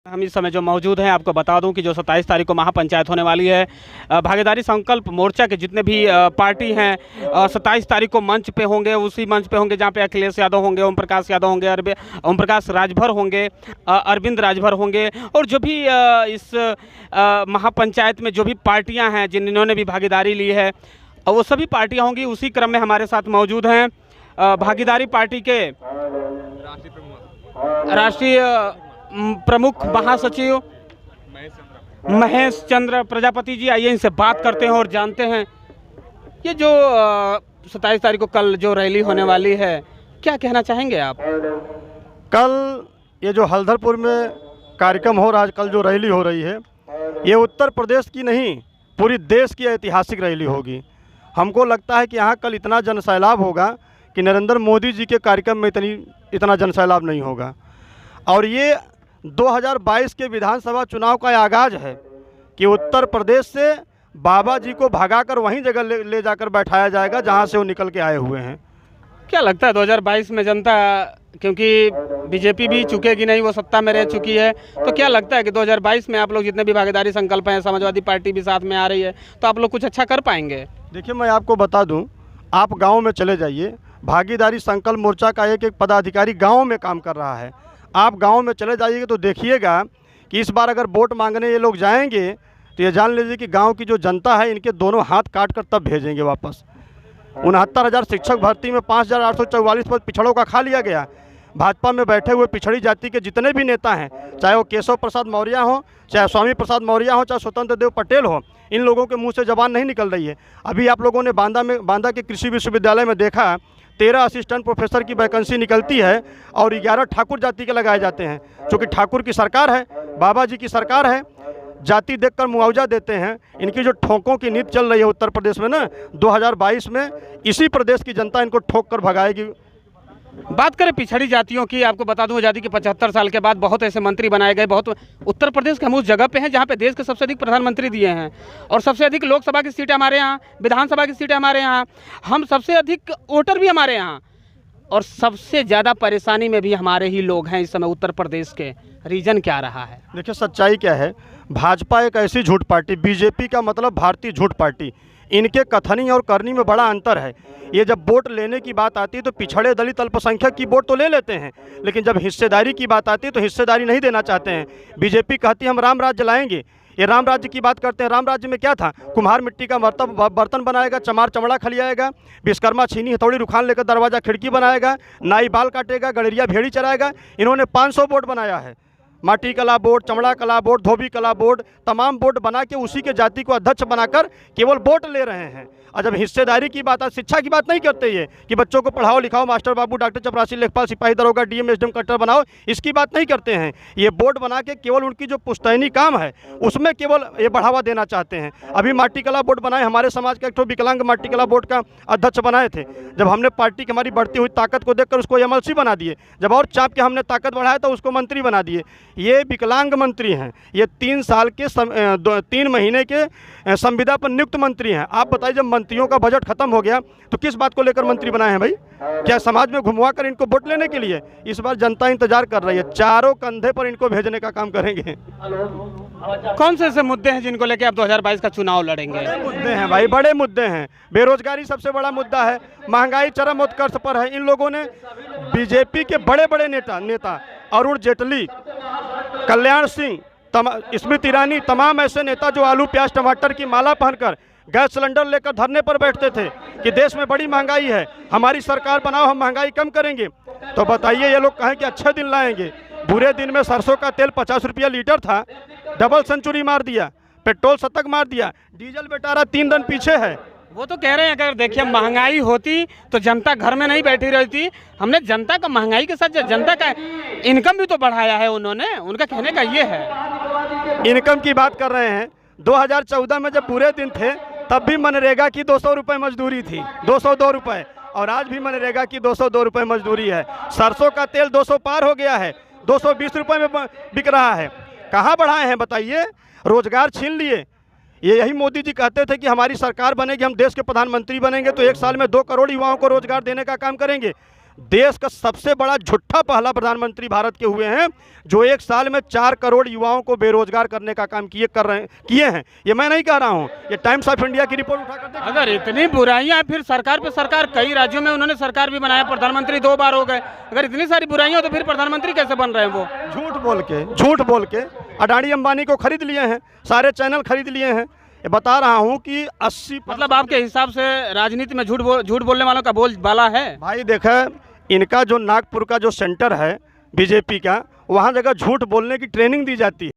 हम इस समय जो मौजूद हैं आपको बता दूं कि जो 27 तारीख को महापंचायत होने वाली है, भागीदारी संकल्प मोर्चा के जितने भी पार्टी हैं 27 तारीख को मंच पे होंगे, उसी मंच पे होंगे जहां पे अखिलेश यादव होंगे, ओम प्रकाश यादव होंगे, ओम प्रकाश राजभर होंगे, अरविंद राजभर होंगे और जो भी इस महापंचायत में जो भी पार्टियाँ हैं जिन्होंने भी भागीदारी ली है वो सभी पार्टियाँ होंगी। उसी क्रम में हमारे साथ मौजूद हैं भागीदारी पार्टी के राष्ट्रीय प्रमुख महासचिव महेश चंद्र प्रजापति जी। आइए इनसे बात करते हैं और जानते हैं ये जो 27 तारीख को कल जो रैली होने वाली है, क्या कहना चाहेंगे आप? कल ये जो हल्दरपुर में कार्यक्रम हो रहा है, कल जो रैली हो रही है, ये उत्तर प्रदेश की नहीं पूरी देश की ऐतिहासिक रैली होगी। हमको लगता है कि यहाँ कल इतना जनसैलाब होगा कि नरेंद्र मोदी जी के कार्यक्रम में इतना जनसैलाब नहीं होगा। और ये 2022 के विधानसभा चुनाव का आगाज़ है कि उत्तर प्रदेश से बाबा जी को भगाकर वहीं जगह ले जाकर बैठाया जाएगा जहां से वो निकल के आए हुए हैं। क्या लगता है 2022 में जनता, क्योंकि बीजेपी भी चुकेगी नहीं, वो सत्ता में रह चुकी है, तो क्या लगता है कि 2022 में आप लोग जितने भी भागीदारी संकल्प हैं, समाजवादी पार्टी भी साथ में आ रही है, तो आप लोग कुछ अच्छा कर पाएंगे? देखिए, मैं आपको बता दूं, आप गांव में चले जाइए, भागीदारी संकल्प मोर्चा का एक पदाधिकारी गाँव में काम कर रहा है। आप गांव में चले जाइएगा तो देखिएगा कि इस बार अगर वोट मांगने ये लोग जाएंगे तो ये जान लीजिए कि गांव की जो जनता है इनके दोनों हाथ काट कर तब भेजेंगे वापस। 69,000 शिक्षक भर्ती में 5,844 पद पिछड़ों का खा लिया गया। भाजपा में बैठे हुए पिछड़ी जाति के जितने भी नेता हैं, चाहे वो केशव प्रसाद मौर्य हो, चाहे स्वामी प्रसाद मौर्य हो, चाहे स्वतंत्र देव पटेल हो, इन लोगों के मुँह से जबान नहीं निकल रही है। अभी आप लोगों ने बांदा के कृषि विश्वविद्यालय में देखा, 13 असिस्टेंट प्रोफेसर की वैकेंसी निकलती है और 11 ठाकुर जाति के लगाए जाते हैं। क्योंकि ठाकुर की सरकार है, बाबा जी की सरकार है, जाति देखकर मुआवजा देते हैं। इनकी जो ठोकों की नीति चल रही है उत्तर प्रदेश में ना, 2022 में इसी प्रदेश की जनता इनको ठोक कर भगाएगी। बात करें पिछड़ी जातियों की, आपको बता दूं आज़ादी के 75 साल के बाद बहुत ऐसे मंत्री बनाए गए। बहुत उत्तर प्रदेश के हम उस जगह पे हैं जहां पे देश के सबसे अधिक प्रधानमंत्री दिए हैं और सबसे अधिक लोकसभा की सीटें हमारे यहाँ, विधानसभा की सीटें हमारे यहाँ, हम सबसे अधिक वोटर भी हमारे यहाँ, और सबसे ज़्यादा परेशानी में भी हमारे ही लोग हैं इस समय उत्तर प्रदेश के। रीजन क्या रहा है? देखिए, सच्चाई क्या है, भाजपा एक ऐसी झूठ पार्टी, बीजेपी का मतलब भारतीय झूठ पार्टी, इनके कथनी और करनी में बड़ा अंतर है। ये जब वोट लेने की बात आती है तो पिछड़े दलित अल्पसंख्यक की वोट तो ले लेते हैं, लेकिन जब हिस्सेदारी की बात आती है तो हिस्सेदारी नहीं देना चाहते हैं। बीजेपी कहती है हम राम राज्य लाएंगे, ये राम राज्य की बात करते हैं। राम राज्य में क्या था? कुम्हार मिट्टी का बर्तन बनाएगा, चमार चमड़ा खलियाएगा, विश्वकर्मा छीनी हथौड़ी रुखान लेकर दरवाजा खिड़की बनाएगा, नाई बाल काटेगा, गड़ेरिया भेड़ी चराएगा। इन्होंने 500 बोर्ड बनाया है, माटी कला बोर्ड, चमड़ा कला बोर्ड, धोबी कला बोर्ड, तमाम बोर्ड बना के उसी के जाति को अध्यक्ष बनाकर केवल वोट ले रहे हैं। और जब हिस्सेदारी की बात है, शिक्षा की बात नहीं करते ये कि बच्चों को पढ़ाओ लिखाओ, मास्टर बाबू, डॉक्टर, चपरासी, लेखपाल, सिपाही, दरोगा, डीएम, एसडीएम, कलेक्टर बनाओ, इसकी बात नहीं करते हैं। ये बोर्ड बना के केवल उनकी जो पुश्तैनी काम है उसमें केवल ये बढ़ावा देना चाहते हैं। अभी माटी कला बोर्ड बनाए, हमारे समाज का एक तो विकलांग माटी कला बोर्ड का अध्यक्ष बनाए थे। जब हमने पार्टी की हमारी बढ़ती हुई ताकत को देखकर उसको एमएलसी बना दिए, जब और चाप के हमने ताकत बढ़ाया तो उसको मंत्री बना दिए। ये विकलांग मंत्री हैं, ये 3 साल के 3 महीने के संविदा पर नियुक्त मंत्री हैं। आप बताइए, जब मंत्रियों का बजट खत्म हो गया तो किस बात को लेकर मंत्री बनाए हैं भाई? क्या समाज में घुमवा कर इनको वोट लेने के लिए? इस बार जनता इंतजार कर रही है, चारों कंधे पर इनको भेजने का काम करेंगे। कौन से ऐसे मुद्दे हैं जिनको लेकर आप 2022 का चुनाव लड़ेंगे? बड़े मुद्दे हैं भाई, बड़े मुद्दे हैं। बेरोजगारी सबसे बड़ा मुद्दा है, महंगाई चरम उत्कर्ष पर है। इन लोगों ने बीजेपी के बड़े बड़े नेता अरुण जेटली, कल्याण सिंह, स्मृति ईरानी, तमाम ऐसे नेता जो आलू प्याज टमाटर की माला पहनकर गैस सिलेंडर लेकर धरने पर बैठते थे कि देश में बड़ी महंगाई है, हमारी सरकार बनाओ, हम महंगाई कम करेंगे। तो बताइए, ये लोग कहें कि अच्छे दिन लाएंगे। बुरे दिन में सरसों का तेल 50 रुपया लीटर था, डबल सेंचुरी मार दिया, पेट्रोल शतक मार दिया, डीजल बेचारा 3 दिन पीछे है। वो तो कह रहे हैं अगर देखिए महंगाई होती तो जनता घर में नहीं बैठी रहती। हमने जनता का महंगाई के साथ जनता का इनकम भी तो बढ़ाया है उन्होंने, उनका कहने का ये है। इनकम की बात कर रहे हैं, 2014 में जब बुरे दिन थे तब भी मनरेगा की 200 रुपये मजदूरी थी, 202 रुपये, और आज भी मनरेगा की 202 रुपये मजदूरी है। सरसों का तेल 200 पार हो गया है, 220 रुपये में बिक रहा है। कहाँ बढ़ाए हैं बताइए? रोजगार छीन लिए। यही मोदी जी कहते थे कि हमारी सरकार बनेगी, हम देश के प्रधानमंत्री बनेंगे तो 1 साल में 2 करोड़ युवाओं को रोजगार देने का काम करेंगे। देश का सबसे बड़ा झूठा पहला प्रधानमंत्री भारत के हुए हैं, जो 1 साल में 4 करोड़ युवाओं को बेरोजगार करने का काम किए हैं। ये मैं नहीं कह रहा हूँ, ये टाइम्स ऑफ इंडिया की रिपोर्ट उठा कर देखिए। अगर इतनी बुराइयां हैं, फिर सरकार पे सरकार, कई राज्यों में उन्होंने सरकार भी बनाया, प्रधानमंत्री 2 बार हो गए। अगर इतनी सारी बुराइयां तो फिर प्रधानमंत्री कैसे बन रहे हैं वो? झूठ बोल के अडानी अंबानी को खरीद लिए हैं, सारे चैनल खरीद लिए हैं। ये बता रहा हूँ कि 80 मतलब आपके हिसाब से राजनीति में झूठ बोलने वालों का बोलबाला है? भाई देखा, इनका जो नागपुर का जो सेंटर है बीजेपी का, वहाँ जगह झूठ बोलने की ट्रेनिंग दी जाती है।